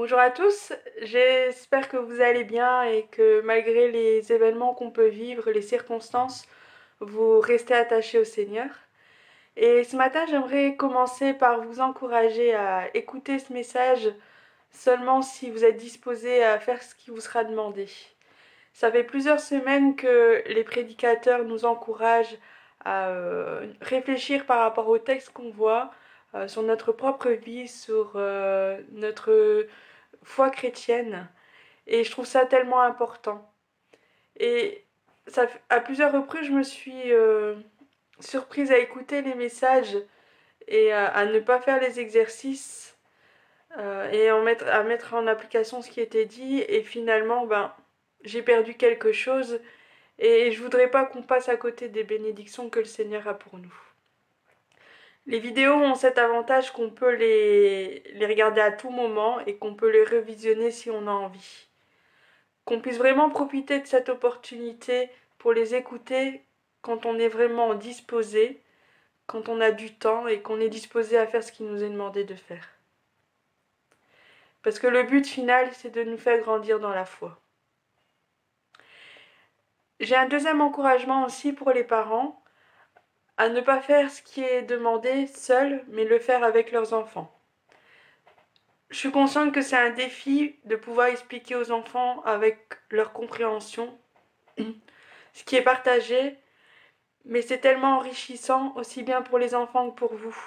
Bonjour à tous, j'espère que vous allez bien et que malgré les événements qu'on peut vivre, les circonstances, vous restez attachés au Seigneur. Et ce matin, j'aimerais commencer par vous encourager à écouter ce message seulement si vous êtes disposé à faire ce qui vous sera demandé. Ça fait plusieurs semaines que les prédicateurs nous encouragent à réfléchir par rapport au texte qu'on voit, sur notre propre vie, sur notre foi chrétienne. Et je trouve ça tellement important. Et à plusieurs reprises, je me suis surprise à écouter les messages et à ne pas faire les exercices et à mettre en application ce qui était dit. Et finalement, j'ai perdu quelque chose et je voudrais pas qu'on passe à côté des bénédictions que le Seigneur a pour nous. Les vidéos ont cet avantage qu'on peut les regarder à tout moment et qu'on peut les revisionner si on a envie. Qu'on puisse vraiment profiter de cette opportunité pour les écouter quand on est vraiment disposé, quand on a du temps et qu'on est disposé à faire ce qu'il nous est demandé de faire. Parce que le but final, c'est de nous faire grandir dans la foi. J'ai un deuxième encouragement aussi pour les parents, à ne pas faire ce qui est demandé seuls, mais le faire avec leurs enfants. Je suis consciente que c'est un défi de pouvoir expliquer aux enfants avec leur compréhension ce qui est partagé, mais c'est tellement enrichissant aussi bien pour les enfants que pour vous.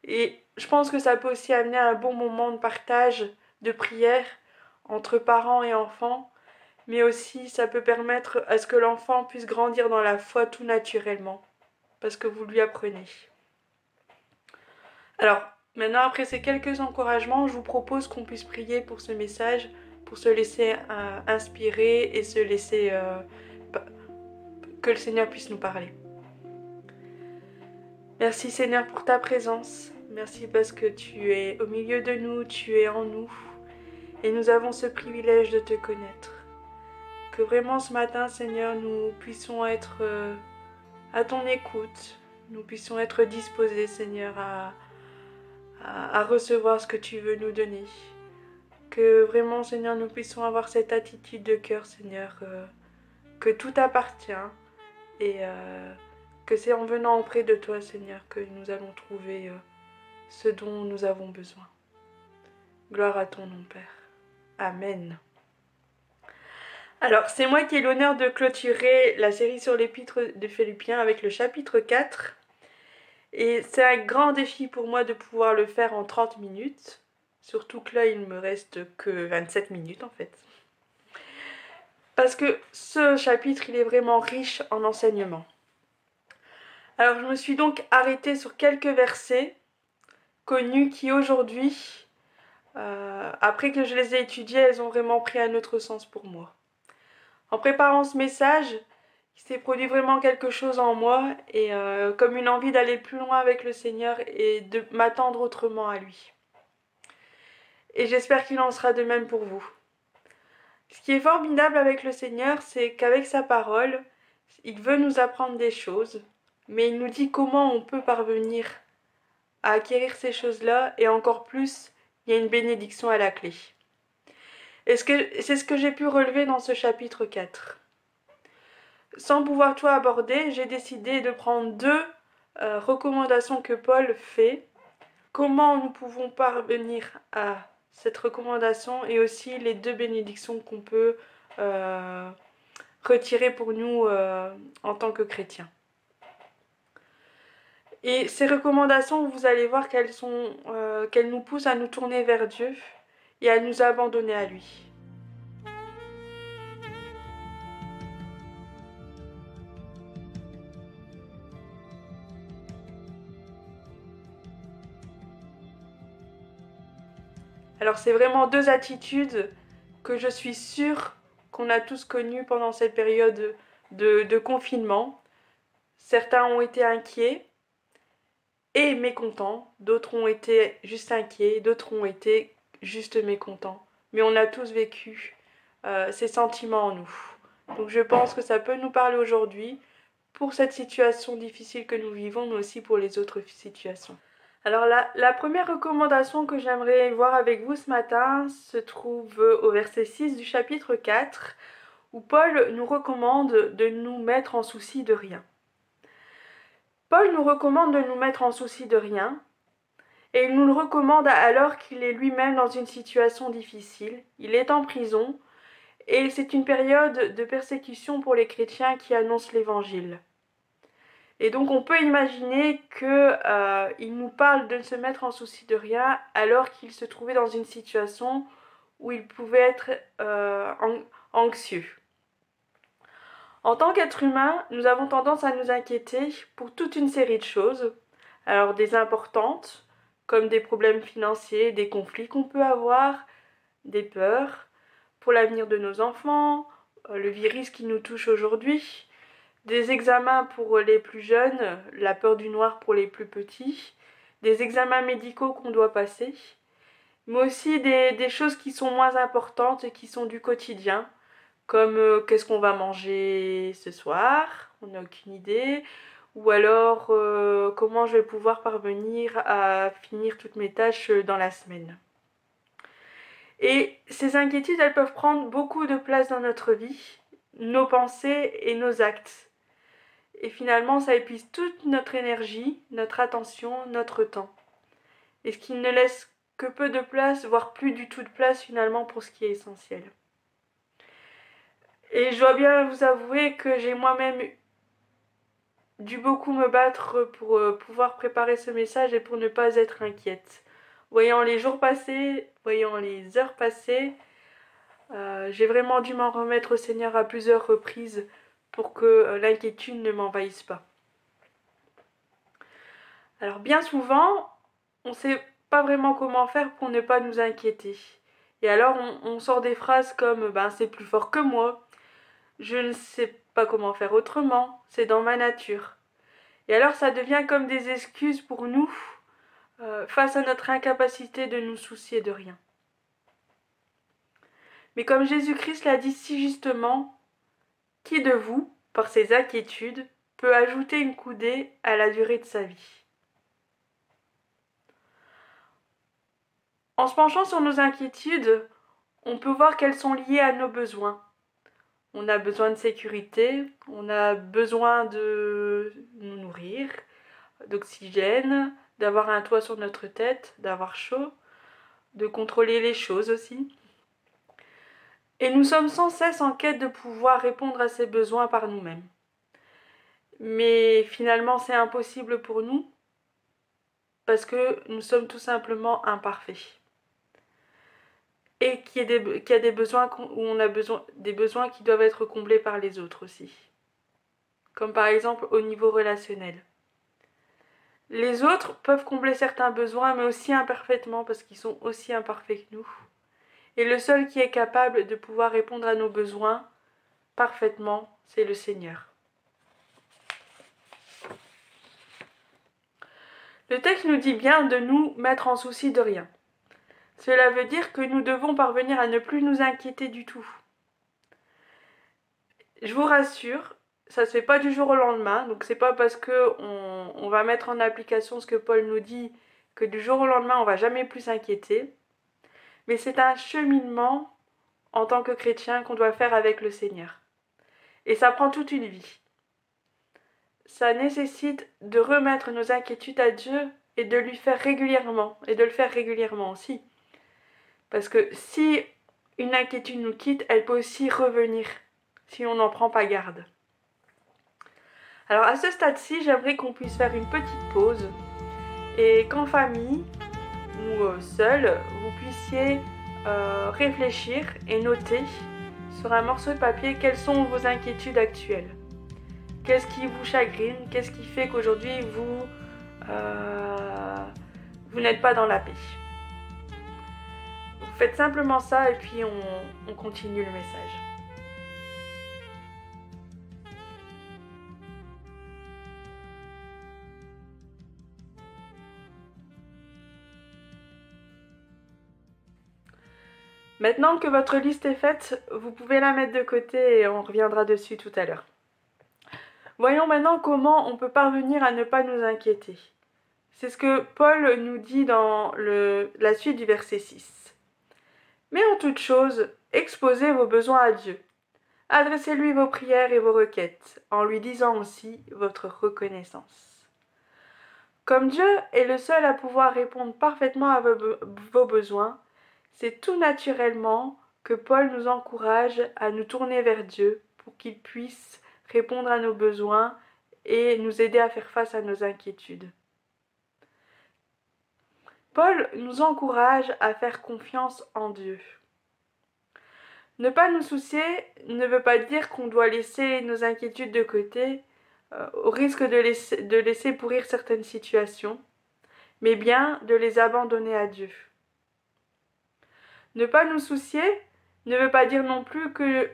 Et je pense que ça peut aussi amener un bon moment de partage, de prière entre parents et enfants, mais aussi ça peut permettre à ce que l'enfant puisse grandir dans la foi tout naturellement, parce que vous lui apprenez. Alors, maintenant, après ces quelques encouragements, je vous propose qu'on puisse prier pour ce message, pour se laisser inspirer et se laisser que le Seigneur puisse nous parler. Merci Seigneur pour ta présence. Merci parce que tu es au milieu de nous, tu es en nous. Et nous avons ce privilège de te connaître. Que vraiment ce matin, Seigneur, nous puissions être à ton écoute. Nous puissions être disposés, Seigneur, à recevoir ce que tu veux nous donner. Que vraiment, Seigneur, nous puissions avoir cette attitude de cœur, Seigneur, que tout appartient et que c'est en venant auprès de toi, Seigneur, que nous allons trouver ce dont nous avons besoin. Gloire à ton nom, Père. Amen. Alors, c'est moi qui ai l'honneur de clôturer la série sur l'épître de Philippiens avec le chapitre 4. Et c'est un grand défi pour moi de pouvoir le faire en 30 minutes. Surtout que là, il ne me reste que 27 minutes en fait. Parce que ce chapitre, il est vraiment riche en enseignements. Alors, je me suis donc arrêtée sur quelques versets connus qui aujourd'hui, après que je les ai étudiés, elles ont vraiment pris un autre sens pour moi. En préparant ce message, il s'est produit vraiment quelque chose en moi et comme une envie d'aller plus loin avec le Seigneur et de m'attendre autrement à lui. Et j'espère qu'il en sera de même pour vous. Ce qui est formidable avec le Seigneur, c'est qu'avec sa parole, il veut nous apprendre des choses, mais il nous dit comment on peut parvenir à acquérir ces choses-là et encore plus, il y a une bénédiction à la clé. Et c'est ce que j'ai pu relever dans ce chapitre 4. Sans pouvoir tout aborder, j'ai décidé de prendre deux recommandations que Paul fait. Comment nous pouvons parvenir à cette recommandation et aussi les deux bénédictions qu'on peut retirer pour nous en tant que chrétiens. Et ces recommandations, vous allez voir qu'elles nous poussent à nous tourner vers Dieu et à nous abandonner à lui. Alors c'est vraiment deux attitudes que je suis sûre qu'on a tous connues pendant cette période de confinement. Certains ont été inquiets et mécontents, d'autres ont été juste inquiets, d'autres ont été juste mécontents. Mais on a tous vécu ces sentiments en nous. Donc je pense que ça peut nous parler aujourd'hui pour cette situation difficile que nous vivons, mais aussi pour les autres situations. Alors la première recommandation que j'aimerais voir avec vous ce matin se trouve au verset 6 du chapitre 4, où Paul nous recommande de nous mettre en souci de rien. Paul nous recommande de nous mettre en souci de rien, et il nous le recommande alors qu'il est lui-même dans une situation difficile. Il est en prison, et c'est une période de persécution pour les chrétiens qui annoncent l'évangile. Et donc on peut imaginer qu'il nous parle de se mettre en souci de rien alors qu'il se trouvait dans une situation où il pouvait être anxieux. En tant qu'être humain, nous avons tendance à nous inquiéter pour toute une série de choses. Alors des importantes, comme des problèmes financiers, des conflits qu'on peut avoir, des peurs pour l'avenir de nos enfants, le virus qui nous touche aujourd'hui, des examens pour les plus jeunes, la peur du noir pour les plus petits, des examens médicaux qu'on doit passer, mais aussi des choses qui sont moins importantes et qui sont du quotidien, comme qu'est-ce qu'on va manger ce soir, on n'a aucune idée, ou alors comment je vais pouvoir parvenir à finir toutes mes tâches dans la semaine. Et ces inquiétudes, elles peuvent prendre beaucoup de place dans notre vie, nos pensées et nos actes. Et finalement, ça épuise toute notre énergie, notre attention, notre temps. Et ce qui ne laisse que peu de place, voire plus du tout de place finalement pour ce qui est essentiel. Et je dois bien vous avouer que j'ai moi-même dû beaucoup me battre pour pouvoir préparer ce message et pour ne pas être inquiète. Voyant les jours passer, voyant les heures passer, j'ai vraiment dû m'en remettre au Seigneur à plusieurs reprises pour que l'inquiétude ne m'envahisse pas. Alors bien souvent, on ne sait pas vraiment comment faire pour ne pas nous inquiéter. Et alors on sort des phrases comme « c'est plus fort que moi »,« je ne sais pas comment faire autrement, c'est dans ma nature ». Et alors ça devient comme des excuses pour nous face à notre incapacité de nous soucier de rien. Mais comme Jésus-Christ l'a dit si justement, qui de vous, par ses inquiétudes, peut ajouter une coudée à la durée de sa vie ? En se penchant sur nos inquiétudes, on peut voir qu'elles sont liées à nos besoins. On a besoin de sécurité, on a besoin de nous nourrir, d'oxygène, d'avoir un toit sur notre tête, d'avoir chaud, de contrôler les choses aussi. Et nous sommes sans cesse en quête de pouvoir répondre à ces besoins par nous-mêmes. Mais finalement, c'est impossible pour nous parce que nous sommes tout simplement imparfaits. Et qu'il y a des besoins où on a des besoins qui doivent être comblés par les autres aussi. Comme par exemple au niveau relationnel. Les autres peuvent combler certains besoins, mais aussi imparfaitement parce qu'ils sont aussi imparfaits que nous. Et le seul qui est capable de pouvoir répondre à nos besoins parfaitement, c'est le Seigneur. Le texte nous dit bien de nous mettre en souci de rien. Cela veut dire que nous devons parvenir à ne plus nous inquiéter du tout. Je vous rassure, ça se fait pas du jour au lendemain, donc c'est pas parce que on va mettre en application ce que Paul nous dit que du jour au lendemain on va jamais plus s'inquiéter. Mais c'est un cheminement en tant que chrétien qu'on doit faire avec le Seigneur. Et ça prend toute une vie. Ça nécessite de remettre nos inquiétudes à Dieu et de lui faire régulièrement, et de le faire régulièrement aussi. Parce que si une inquiétude nous quitte, elle peut aussi revenir si on n'en prend pas garde. Alors à ce stade-ci, j'aimerais qu'on puisse faire une petite pause et qu'en famille ou seul, vous puissiez réfléchir et noter sur un morceau de papier quelles sont vos inquiétudes actuelles. Qu'est-ce qui vous chagrine? Qu'est-ce qui fait qu'aujourd'hui vous n'êtes pas dans la paix? Vous faites simplement ça et puis on continue le message. Maintenant que votre liste est faite, vous pouvez la mettre de côté et on reviendra dessus tout à l'heure. Voyons maintenant comment on peut parvenir à ne pas nous inquiéter. C'est ce que Paul nous dit dans la suite du verset 6. Mais en toute chose, exposez vos besoins à Dieu. Adressez-lui vos prières et vos requêtes, en lui disant aussi votre reconnaissance. Comme Dieu est le seul à pouvoir répondre parfaitement à vos besoins, c'est tout naturellement que Paul nous encourage à nous tourner vers Dieu pour qu'il puisse répondre à nos besoins et nous aider à faire face à nos inquiétudes. Paul nous encourage à faire confiance en Dieu. Ne pas nous soucier ne veut pas dire qu'on doit laisser nos inquiétudes de côté, au risque de laisser pourrir certaines situations, mais bien de les abandonner à Dieu. Ne pas nous soucier ne veut pas dire non plus que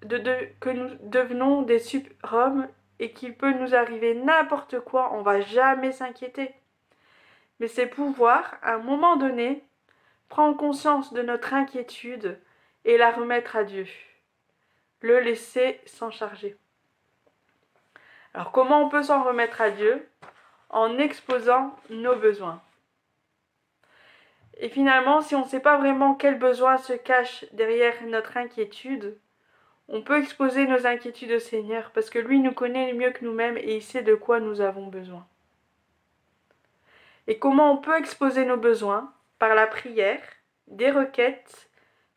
nous devenons des super-hommes et qu'il peut nous arriver n'importe quoi, on ne va jamais s'inquiéter. Mais c'est pouvoir, à un moment donné, prendre conscience de notre inquiétude et la remettre à Dieu. Le laisser s'en charger. Alors comment on peut s'en remettre à Dieu? En exposant nos besoins. Et finalement, si on ne sait pas vraiment quel besoin se cache derrière notre inquiétude, on peut exposer nos inquiétudes au Seigneur parce que lui nous connaît mieux que nous-mêmes et il sait de quoi nous avons besoin. Et comment on peut exposer nos besoins? Par la prière, des requêtes,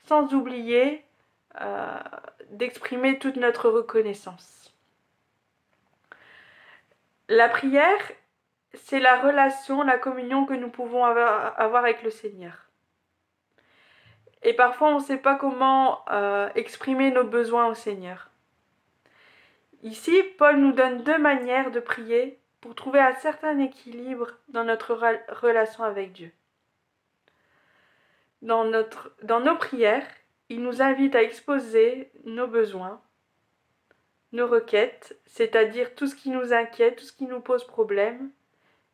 sans oublier d'exprimer toute notre reconnaissance. La prière, c'est la relation, la communion que nous pouvons avoir avec le Seigneur. Et parfois, on ne sait pas comment exprimer nos besoins au Seigneur. Ici, Paul nous donne 2 manières de prier pour trouver un certain équilibre dans notre relation avec Dieu. Dans nos prières, il nous invite à exposer nos besoins, nos requêtes, c'est-à-dire tout ce qui nous inquiète, tout ce qui nous pose problème,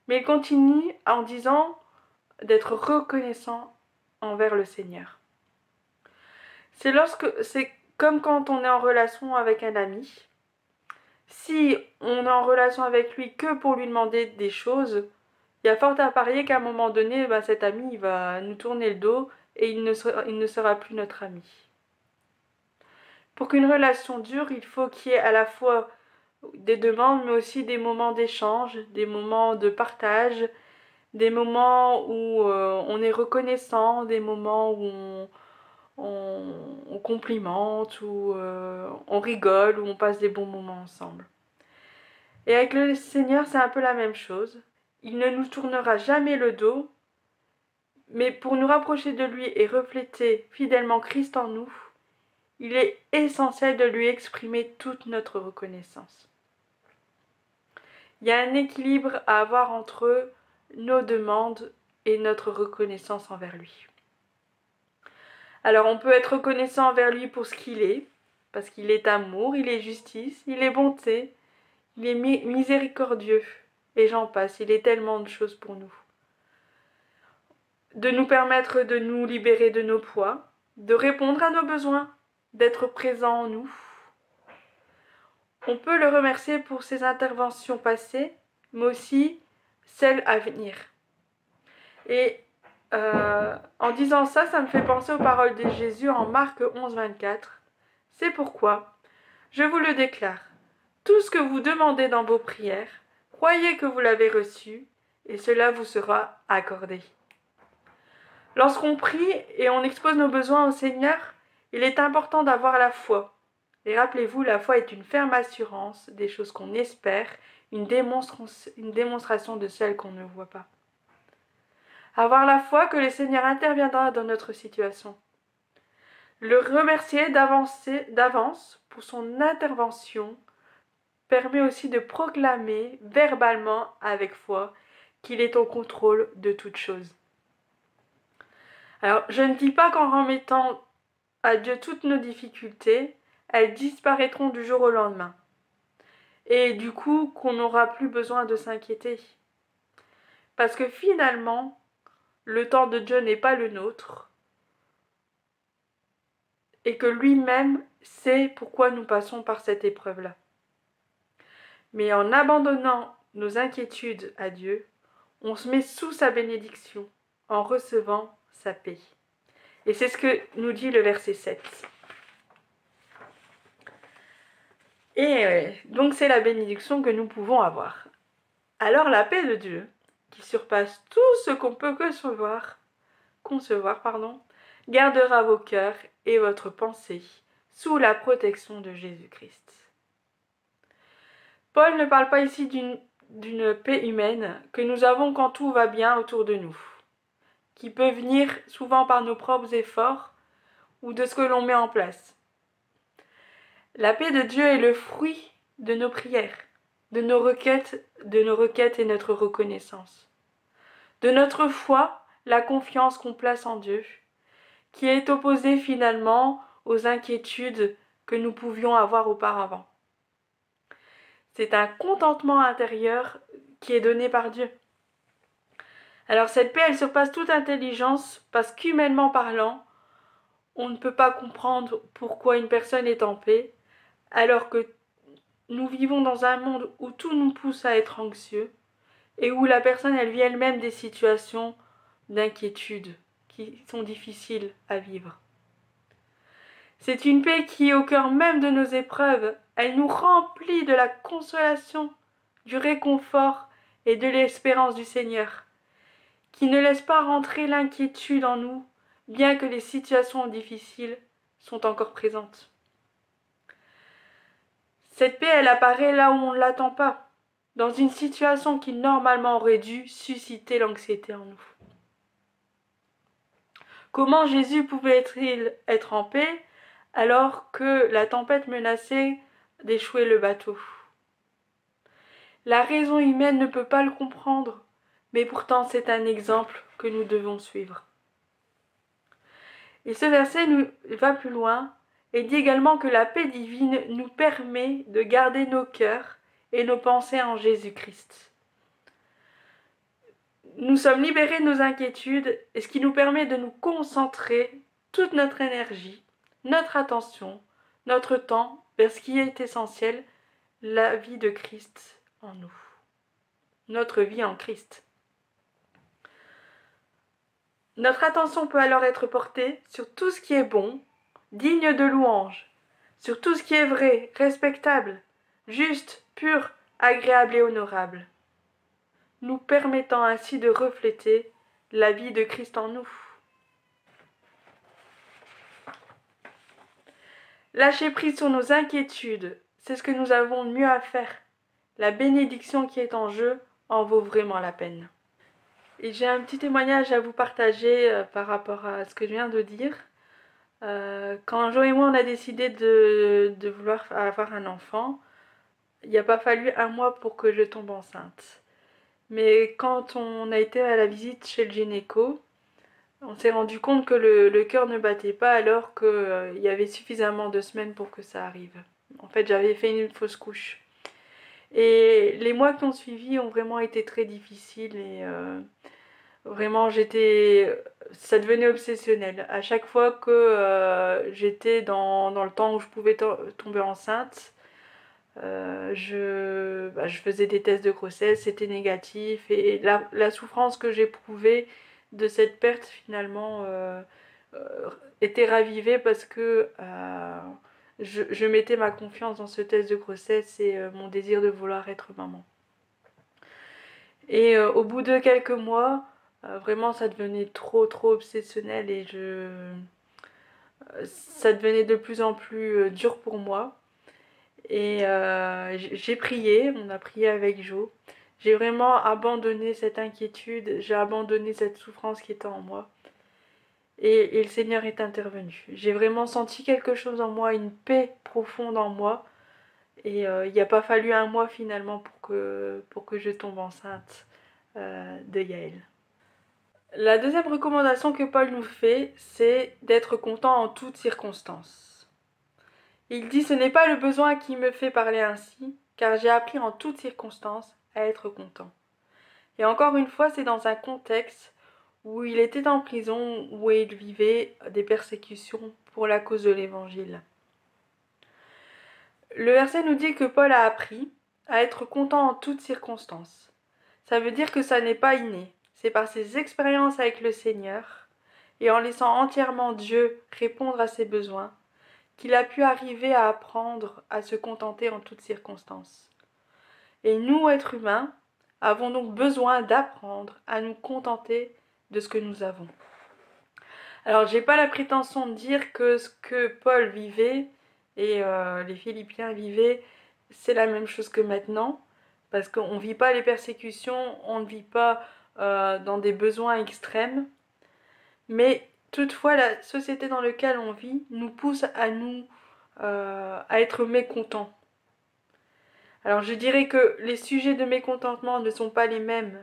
mais il continue en disant d'être reconnaissant envers le Seigneur. C'est comme quand on est en relation avec un ami. Si on est en relation avec lui que pour lui demander des choses, il y a fort à parier qu'à un moment donné, cet ami il va nous tourner le dos et il ne sera plus notre ami. Pour qu'une relation dure, il faut qu'il y ait à la fois des demandes, mais aussi des moments d'échange, des moments de partage, des moments où on est reconnaissant, des moments où on complimente, où on rigole, où on passe des bons moments ensemble. Et avec le Seigneur, c'est un peu la même chose. Il ne nous tournera jamais le dos, mais pour nous rapprocher de lui et refléter fidèlement Christ en nous, il est essentiel de lui exprimer toute notre reconnaissance. Il y a un équilibre à avoir entre nos demandes et notre reconnaissance envers lui. Alors on peut être reconnaissant envers lui pour ce qu'il est, parce qu'il est amour, il est justice, il est bonté, il est miséricordieux, et j'en passe, il est tellement de choses pour nous. De nous permettre de nous libérer de nos poids, de répondre à nos besoins, d'être présent en nous. On peut le remercier pour ses interventions passées, mais aussi celles à venir. Et en disant ça, ça me fait penser aux paroles de Jésus en Marc 11, 24. C'est pourquoi, je vous le déclare, tout ce que vous demandez dans vos prières, croyez que vous l'avez reçu, et cela vous sera accordé. Lorsqu'on prie et on expose nos besoins au Seigneur, il est important d'avoir la foi. Et rappelez-vous, la foi est une ferme assurance des choses qu'on espère, une démonstration de celles qu'on ne voit pas. Avoir la foi que le Seigneur interviendra dans notre situation. Le remercier d'avance pour son intervention permet aussi de proclamer verbalement avec foi qu'il est au contrôle de toutes choses. Alors, je ne dis pas qu'en remettant à Dieu toutes nos difficultés, elles disparaîtront du jour au lendemain. Et du coup, qu'on n'aura plus besoin de s'inquiéter. Parce que finalement, le temps de Dieu n'est pas le nôtre. Et que lui-même sait pourquoi nous passons par cette épreuve-là. Mais en abandonnant nos inquiétudes à Dieu, On se met sous sa bénédiction en recevant sa paix. Et c'est ce que nous dit le verset 7. Et donc c'est la bénédiction que nous pouvons avoir. Alors la paix de Dieu, qui surpasse tout ce qu'on peut concevoir, gardera vos cœurs et votre pensée sous la protection de Jésus-Christ. Paul ne parle pas ici d'une paix humaine que nous avons quand tout va bien autour de nous, qui peut venir souvent par nos propres efforts ou de ce que l'on met en place. La paix de Dieu est le fruit de nos prières, de nos requêtes et notre reconnaissance. De notre foi, la confiance qu'on place en Dieu, qui est opposée finalement aux inquiétudes que nous pouvions avoir auparavant. C'est un contentement intérieur qui est donné par Dieu. Alors cette paix, elle surpasse toute intelligence parce qu'humainement parlant, on ne peut pas comprendre pourquoi une personne est en paix, alors que nous vivons dans un monde où tout nous pousse à être anxieux et où la personne, elle vit elle-même des situations d'inquiétude qui sont difficiles à vivre. C'est une paix qui, au cœur même de nos épreuves, elle nous remplit de la consolation, du réconfort et de l'espérance du Seigneur, qui ne laisse pas rentrer l'inquiétude en nous, bien que les situations difficiles sont encore présentes. Cette paix, elle apparaît là où on ne l'attend pas, dans une situation qui normalement aurait dû susciter l'anxiété en nous. Comment Jésus pouvait-il être en paix alors que la tempête menaçait d'échouer le bateau? La raison humaine ne peut pas le comprendre, mais pourtant c'est un exemple que nous devons suivre. Et ce verset va plus loin et dit également que la paix divine nous permet de garder nos cœurs et nos pensées en Jésus-Christ. Nous sommes libérés de nos inquiétudes, et ce qui nous permet de nous concentrer toute notre énergie, notre attention, notre temps vers ce qui est essentiel, la vie de Christ en nous, notre vie en Christ. Notre attention peut alors être portée sur tout ce qui est bon, digne de louange, sur tout ce qui est vrai, respectable, juste, pur, agréable et honorable, nous permettant ainsi de refléter la vie de Christ en nous. Lâcher prise sur nos inquiétudes, c'est ce que nous avons de mieux à faire. La bénédiction qui est en jeu en vaut vraiment la peine. Et j'ai un petit témoignage à vous partager par rapport à ce que je viens de dire. Quand Jo et moi on a décidé de vouloir avoir un enfant, il n'a pas fallu un mois pour que je tombe enceinte. Mais quand on a été à la visite chez le gynéco, on s'est rendu compte que le cœur ne battait pas alors qu'il y avait suffisamment de semaines pour que ça arrive. En fait, j'avais fait une fausse couche. Et les mois qui ont suivi ont vraiment été très difficiles et vraiment ça devenait obsessionnel. À chaque fois que j'étais dans le temps où je pouvais tomber enceinte, je faisais des tests de grossesse, c'était négatif et la souffrance que j'éprouvais de cette perte finalement était ravivée parce que je mettais ma confiance dans ce test de grossesse et mon désir de vouloir être maman. Et au bout de quelques mois, vraiment ça devenait trop obsessionnel et ça devenait de plus en plus dur pour moi. Et j'ai prié, on a prié avec Jo. J'ai vraiment abandonné cette inquiétude, j'ai abandonné cette souffrance qui était en moi. Et le Seigneur est intervenu. J'ai vraiment senti quelque chose en moi, une paix profonde en moi. Et il n'y a pas fallu un mois finalement pour que je tombe enceinte de Yaël. La deuxième recommandation que Paul nous fait, c'est d'être content en toutes circonstances. Il dit « Ce n'est pas le besoin qui me fait parler ainsi, car j'ai appris en toutes circonstances à être content. » Et encore une fois, c'est dans un contexte où il était en prison, où il vivait des persécutions pour la cause de l'Évangile. Le verset nous dit que Paul a appris à être content en toutes circonstances. Ça veut dire que ça n'est pas inné. C'est par ses expériences avec le Seigneur et en laissant entièrement Dieu répondre à ses besoins qu'il a pu arriver à apprendre à se contenter en toutes circonstances. Et nous, êtres humains, avons donc besoin d'apprendre à nous contenter de ce que nous avons. Alors, j'ai pas la prétention de dire que ce que Paul vivait et les Philippiens vivaient, c'est la même chose que maintenant, parce qu'on ne vit pas les persécutions, on ne vit pas dans des besoins extrêmes, mais toutefois, la société dans laquelle on vit nous pousse à être mécontents. Alors, je dirais que les sujets de mécontentement ne sont pas les mêmes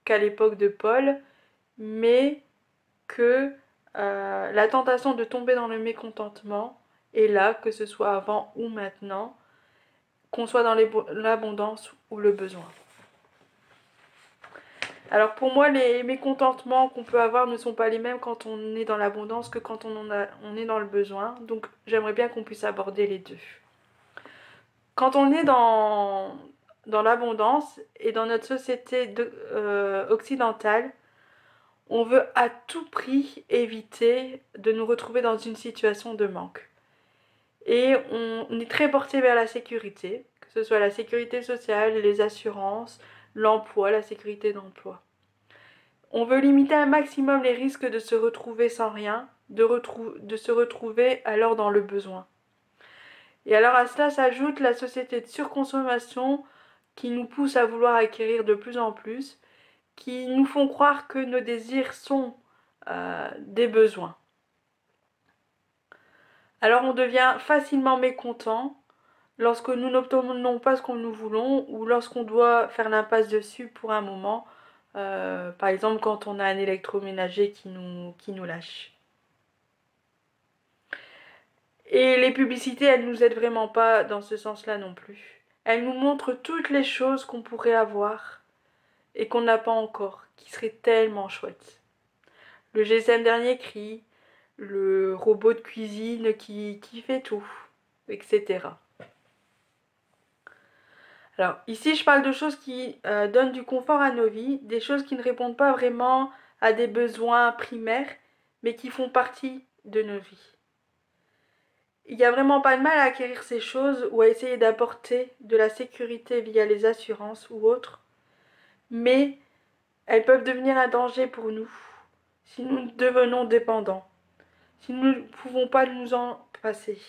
qu'à l'époque de Paul, mais que la tentation de tomber dans le mécontentement est là, que ce soit avant ou maintenant, qu'on soit dans l'abondance ou le besoin. Alors pour moi, les mécontentements qu'on peut avoir ne sont pas les mêmes quand on est dans l'abondance que quand on est dans le besoin. Donc j'aimerais bien qu'on puisse aborder les deux. Quand on est dans l'abondance et dans notre société occidentale, on veut à tout prix éviter de nous retrouver dans une situation de manque. Et on est très porté vers la sécurité, que ce soit la sécurité sociale, les assurances, l'emploi, la sécurité d'emploi. On veut limiter un maximum les risques de se retrouver sans rien, de se retrouver alors dans le besoin. Et alors à cela s'ajoute la société de surconsommation qui nous pousse à vouloir acquérir de plus en plus, qui nous font croire que nos désirs sont des besoins. Alors on devient facilement mécontent lorsque nous n'obtenons pas ce que nous voulons ou lorsqu'on doit faire l'impasse dessus pour un moment, par exemple quand on a un électroménager qui nous lâche. Et les publicités, elles nous aident vraiment pas dans ce sens-là non plus. Elles nous montrent toutes les choses qu'on pourrait avoir et qu'on n'a pas encore, qui seraient tellement chouettes. Le GSM dernier cri, le robot de cuisine qui fait tout, etc. Alors ici je parle de choses qui donnent du confort à nos vies, des choses qui ne répondent pas vraiment à des besoins primaires, mais qui font partie de nos vies. Il n'y a vraiment pas de mal à acquérir ces choses ou à essayer d'apporter de la sécurité via les assurances ou autres, mais elles peuvent devenir un danger pour nous si nous devenons dépendants, si nous ne pouvons pas nous en passer.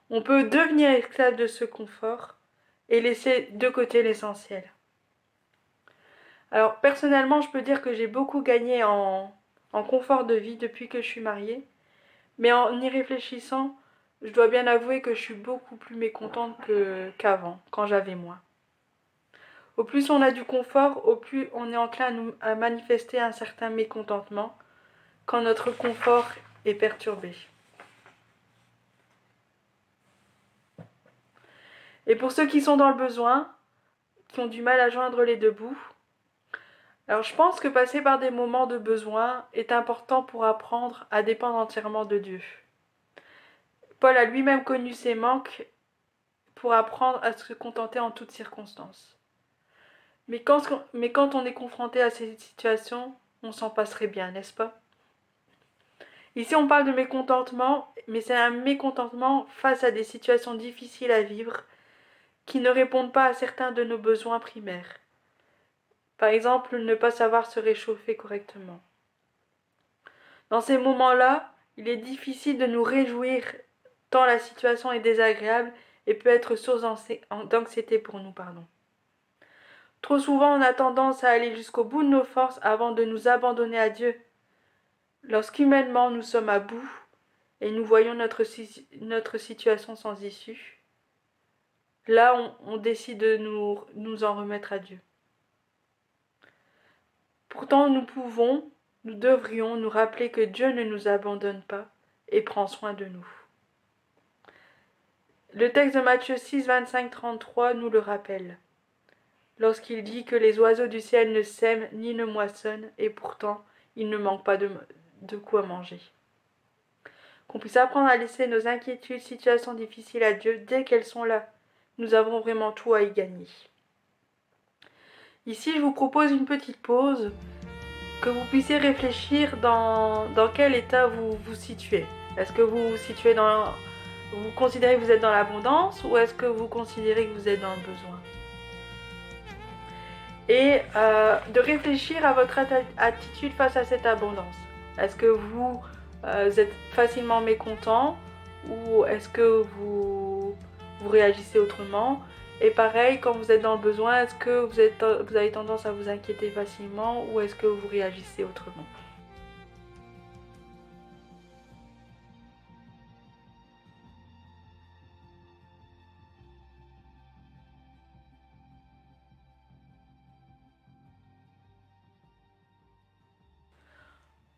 On peut devenir esclave de ce confort et laisser de côté l'essentiel. Alors personnellement, je peux dire que j'ai beaucoup gagné en confort de vie depuis que je suis mariée, mais en y réfléchissant, je dois bien avouer que je suis beaucoup plus mécontente qu'avant, quand j'avais moins. Au plus on a du confort, au plus on est enclin à manifester un certain mécontentement quand notre confort est perturbé. Et pour ceux qui sont dans le besoin, qui ont du mal à joindre les deux bouts, alors je pense que passer par des moments de besoin est important pour apprendre à dépendre entièrement de Dieu. Paul a lui-même connu ses manques pour apprendre à se contenter en toutes circonstances. Mais quand on est confronté à ces situations, on s'en passerait bien, n'est-ce pas? Ici on parle de mécontentement, mais c'est un mécontentement face à des situations difficiles à vivre qui ne répondent pas à certains de nos besoins primaires. Par exemple, ne pas savoir se réchauffer correctement. Dans ces moments-là, il est difficile de nous réjouir tant la situation est désagréable et peut être source d'anxiété pour nous. Trop souvent, on a tendance à aller jusqu'au bout de nos forces avant de nous abandonner à Dieu. Lorsqu'humainement nous sommes à bout et nous voyons notre situation sans issue, là on décide de nous en remettre à Dieu. Pourtant nous devrions nous rappeler que Dieu ne nous abandonne pas et prend soin de nous. Le texte de Matthieu 6, 25, 33 nous le rappelle, lorsqu'il dit que les oiseaux du ciel ne sèment ni ne moissonnent et pourtant il ne manque pas de quoi manger. Qu'on puisse apprendre à laisser nos inquiétudes, situations difficiles à Dieu dès qu'elles sont là. Nous avons vraiment tout à y gagner. Ici, je vous propose une petite pause, que vous puissiez réfléchir dans quel état vous vous situez. Est-ce que vous vous situez vous considérez que vous êtes dans l'abondance ou est-ce que vous considérez que vous êtes dans le besoin? Et de réfléchir à votre attitude face à cette abondance. Est-ce que vous êtes facilement mécontent ou est-ce que vous réagissez autrement? Et pareil, quand vous êtes dans le besoin, est-ce que vous avez tendance à vous inquiéter facilement ou est-ce que vous réagissez autrement?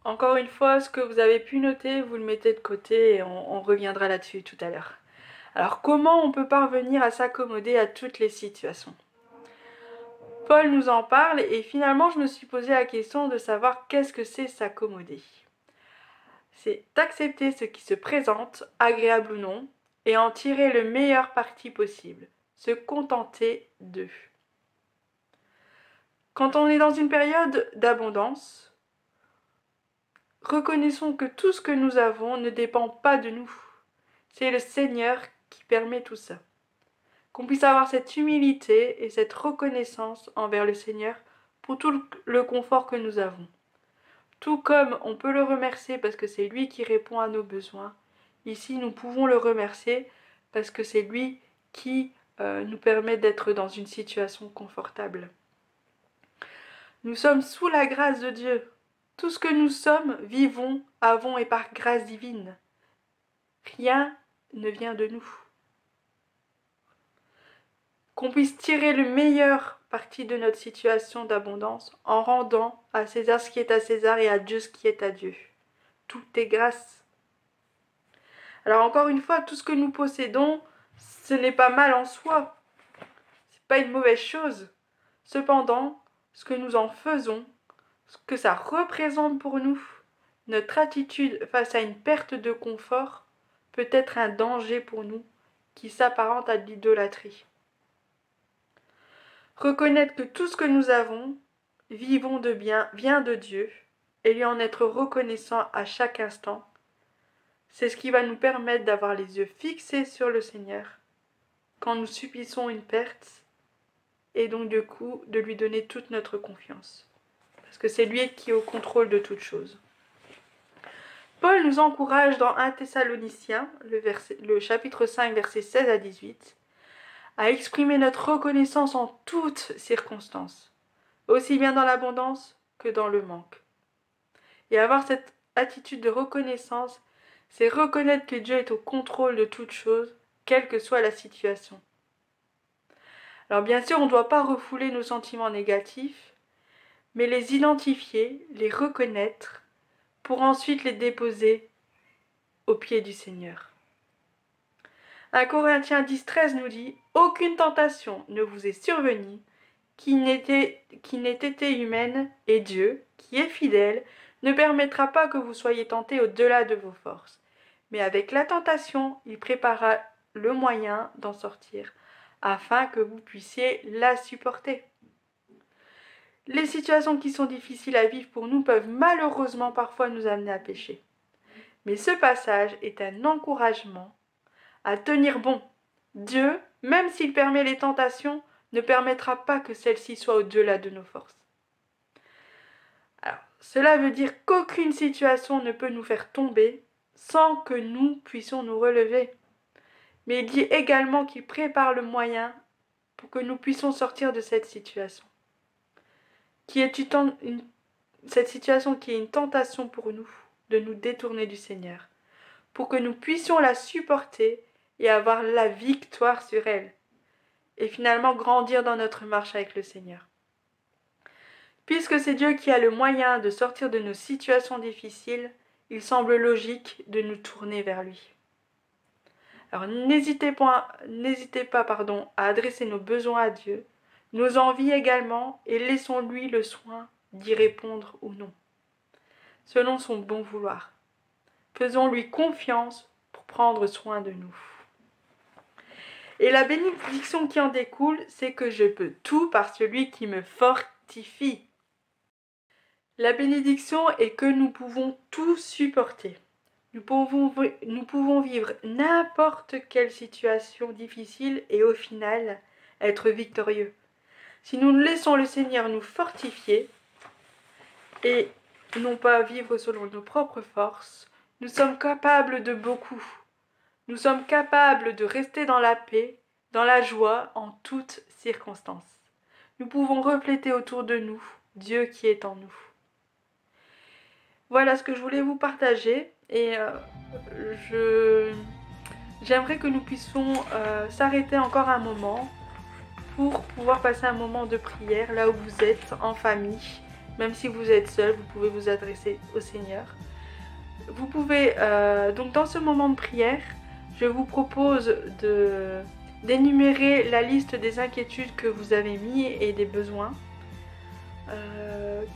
Encore une fois, ce que vous avez pu noter, vous le mettez de côté et on reviendra là-dessus tout à l'heure. Alors, comment on peut parvenir à s'accommoder à toutes les situations? Paul nous en parle et finalement, je me suis posé la question de savoir qu'est-ce que c'est s'accommoder. C'est accepter ce qui se présente, agréable ou non, et en tirer le meilleur parti possible, se contenter d'eux. Quand on est dans une période d'abondance, reconnaissons que tout ce que nous avons ne dépend pas de nous. C'est le Seigneur qui permet tout ça. Qu'on puisse avoir cette humilité et cette reconnaissance envers le Seigneur pour tout le confort que nous avons. Tout comme on peut le remercier parce que c'est lui qui répond à nos besoins, ici nous pouvons le remercier parce que c'est lui qui nous permet d'être dans une situation confortable. Nous sommes sous la grâce de Dieu. Tout ce que nous sommes, vivons, avons et par grâce divine. Rien ne vient de nous. Qu'on puisse tirer le meilleur parti de notre situation d'abondance en rendant à César ce qui est à César et à Dieu ce qui est à Dieu. Tout est grâce. Alors encore une fois, tout ce que nous possédons, ce n'est pas mal en soi. C'est pas une mauvaise chose. Cependant, ce que nous en faisons, ce que ça représente pour nous, notre attitude face à une perte de confort peut être un danger pour nous qui s'apparente à de l'idolâtrie. Reconnaître que tout ce que nous avons, vivons de bien, vient de Dieu, et lui en être reconnaissant à chaque instant, c'est ce qui va nous permettre d'avoir les yeux fixés sur le Seigneur quand nous subissons une perte, et donc du coup de lui donner toute notre confiance. Parce que c'est lui qui est au contrôle de toutes choses. Paul nous encourage dans 1 Thessaloniciens, le chapitre 5, versets 16 à 18, à exprimer notre reconnaissance en toutes circonstances, aussi bien dans l'abondance que dans le manque. Et avoir cette attitude de reconnaissance, c'est reconnaître que Dieu est au contrôle de toutes choses, quelle que soit la situation. Alors bien sûr, on ne doit pas refouler nos sentiments négatifs, mais les identifier, les reconnaître, pour ensuite les déposer aux pieds du Seigneur. 1 Corinthiens 10,13 nous dit « Aucune tentation ne vous est survenue qui n'ait été humaine, et Dieu, qui est fidèle, ne permettra pas que vous soyez tentés au-delà de vos forces. Mais avec la tentation, il préparera le moyen d'en sortir, afin que vous puissiez la supporter. » Les situations qui sont difficiles à vivre pour nous peuvent malheureusement parfois nous amener à pécher. Mais ce passage est un encouragement à tenir bon. Dieu, même s'il permet les tentations, ne permettra pas que celles-ci soient au-delà de nos forces. Alors, cela veut dire qu'aucune situation ne peut nous faire tomber sans que nous puissions nous relever. Mais il dit également qu'il prépare le moyen pour que nous puissions sortir de cette situation. Cette situation qui est une tentation pour nous, de nous détourner du Seigneur, pour que nous puissions la supporter et avoir la victoire sur elle, et finalement grandir dans notre marche avec le Seigneur. Puisque c'est Dieu qui a le moyen de sortir de nos situations difficiles, il semble logique de nous tourner vers lui. Alors n'hésitez pas, à adresser nos besoins à Dieu, nos envies également, et laissons-lui le soin d'y répondre ou non, selon son bon vouloir. Faisons-lui confiance pour prendre soin de nous. Et la bénédiction qui en découle, c'est que je peux tout par celui qui me fortifie. La bénédiction est que nous pouvons tout supporter. Nous pouvons vivre n'importe quelle situation difficile et au final être victorieux. Si nous laissons le Seigneur nous fortifier et non pas vivre selon nos propres forces, nous sommes capables de beaucoup. Nous sommes capables de rester dans la paix, dans la joie, en toutes circonstances. Nous pouvons refléter autour de nous Dieu qui est en nous. Voilà ce que je voulais vous partager et j'aimerais que nous puissions s'arrêter encore un moment pour pouvoir passer un moment de prière là où vous êtes en famille. Même si vous êtes seul, vous pouvez vous adresser au Seigneur. Vous pouvez donc dans ce moment de prière, je vous propose d'énumérer la liste des inquiétudes que vous avez mis et des besoins.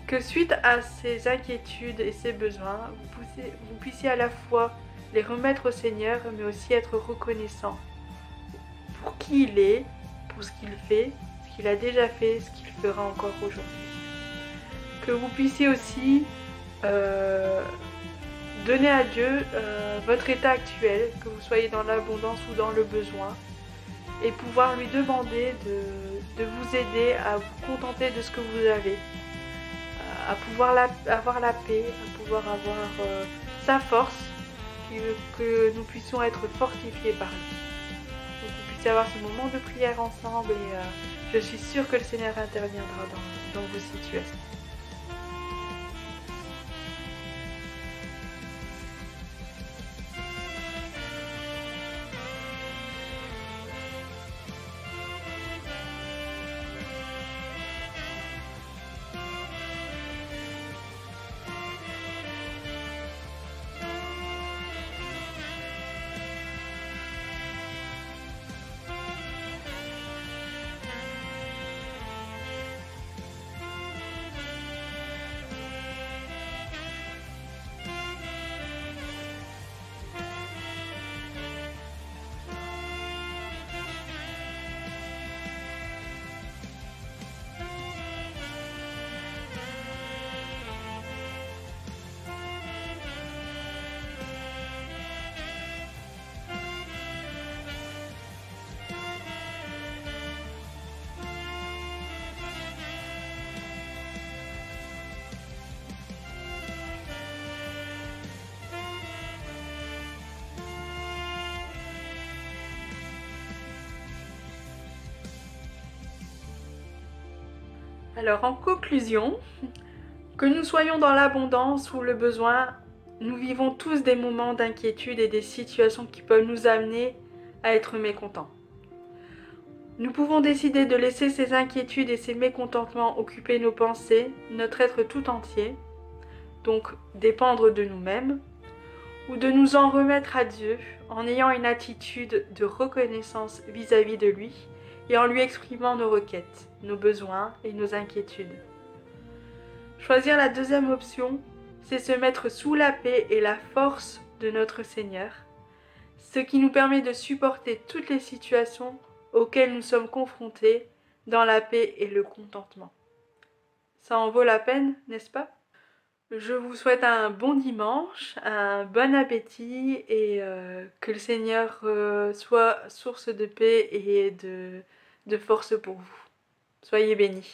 Que suite à ces inquiétudes et ces besoins, vous puissiez à la fois les remettre au Seigneur, mais aussi être reconnaissant pour qui il est, pour ce qu'il fait, ce qu'il a déjà fait, ce qu'il fera encore aujourd'hui. Que vous puissiez aussi donner à Dieu votre état actuel, que vous soyez dans l'abondance ou dans le besoin, et pouvoir lui demander de vous aider à vous contenter de ce que vous avez, à pouvoir avoir la paix, à pouvoir avoir sa force, que nous puissions être fortifiés par lui. Donc vous puissiez avoir ce moment de prière ensemble et je suis sûre que le Seigneur interviendra dans vos situations. Alors en conclusion, que nous soyons dans l'abondance ou le besoin, nous vivons tous des moments d'inquiétude et des situations qui peuvent nous amener à être mécontents. Nous pouvons décider de laisser ces inquiétudes et ces mécontentements occuper nos pensées, notre être tout entier, donc dépendre de nous-mêmes, ou de nous en remettre à Dieu en ayant une attitude de reconnaissance vis-à-vis de lui et en lui exprimant nos requêtes, nos besoins et nos inquiétudes. Choisir la deuxième option, c'est se mettre sous la paix et la force de notre Seigneur, ce qui nous permet de supporter toutes les situations auxquelles nous sommes confrontés dans la paix et le contentement. Ça en vaut la peine, n'est-ce pas ? Je vous souhaite un bon dimanche, un bon appétit et que le Seigneur soit source de paix et de force pour vous. Soyez bénis.